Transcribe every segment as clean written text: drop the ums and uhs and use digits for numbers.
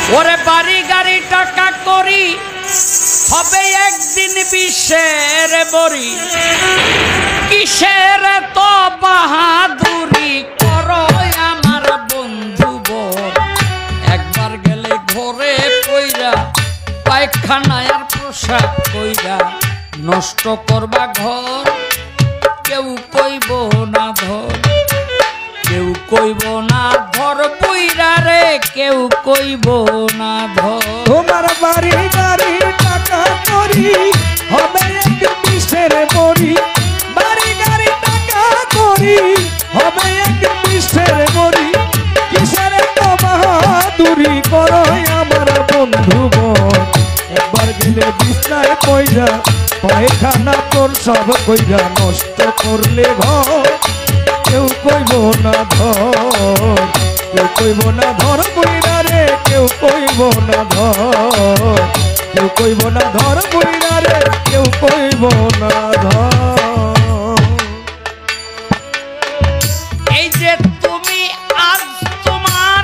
ওরে বাড়ি গাড়ি টাকা করি হবে একদিন বিষের বড়ি কিসের তো বাহাদুরি করো আমার বন্ধু বোন একবার গেলে ঘরে কইরা পায়খানায় আর প্রসাদ কইরা নষ্ট করবা ঘর কেউ কইব না ধর কেউ কইব না ধর বুইরা রে কেউ কইব না ধর তোমার বাড়ি গাড়ি টাকা করি হবে একদিন বিষের বড়ি বাড়ি গাড়ি টাকা করি হবে একদিন বিষের বড়ি কিসের তো বাহাদুরি করো আমার বন্ধু বোন একবার গেলে বিছনায় পয়সা পায়খানা তোর সব কইরা নষ্ট করলে ঘর কেউ কইব না ধর কেউ কইব না ধর বুইরা রে কেউ কইব না ধর কেউ কইব না ধর বুইরা রে কেউ কইব না ধর এই যে তুমি আজ তোমার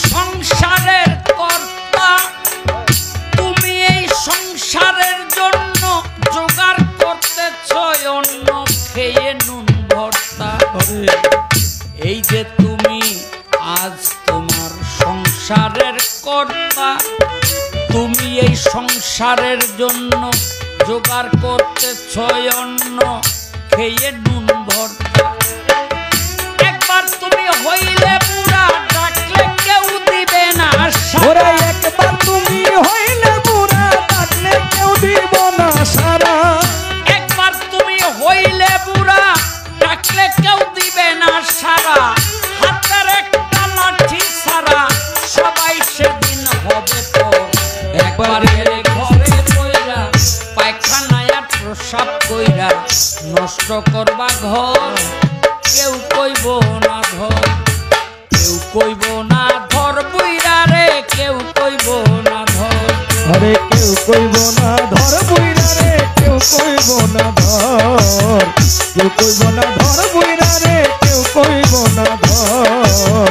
সংসারের কর্তা তুমি এই সংসারের জন্য জোগাড় করতেছ অন্য খেয়ে নুন ভর্তা এই যে তুমি আজ তোমার সংসারের কর্তা তুমি এই সংসারের জন্য জোগাড় করতেছ অন্য খেয়ে নুন ভর্তা একবার তুমি হইলে বুড়া ডাকলে কেউ দিবে না ওরে একবার তুমি হইলে বুড়া ডাকলে কেউ দিব না সারা একবার তুমি হইলে বুড়া ডাকলে কেউ দিবে না সারা হাতের একটা লাঠি ছাড়া সবাই সেদিন হবে তো একবার গেলে ঘরে কইরা পায়খানায় আর প্রসাব কইরা নষ্ট করবা ঘর কেউ কইব না ধর কেউ কইব না ধর বুইরা রে কেউ কইব না ধর আরে কেউ কইব না ধর বুইরা রে কেউ কইব না ধর কেউ কইব না ধর বুইরা রে কেউ কইব না ধর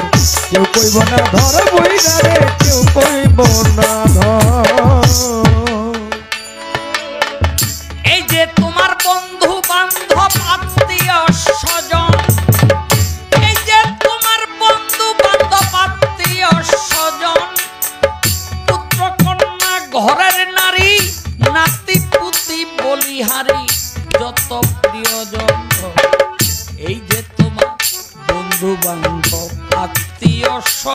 কেউ কইব না ধর বুইরা রে কেউ কইব না ধর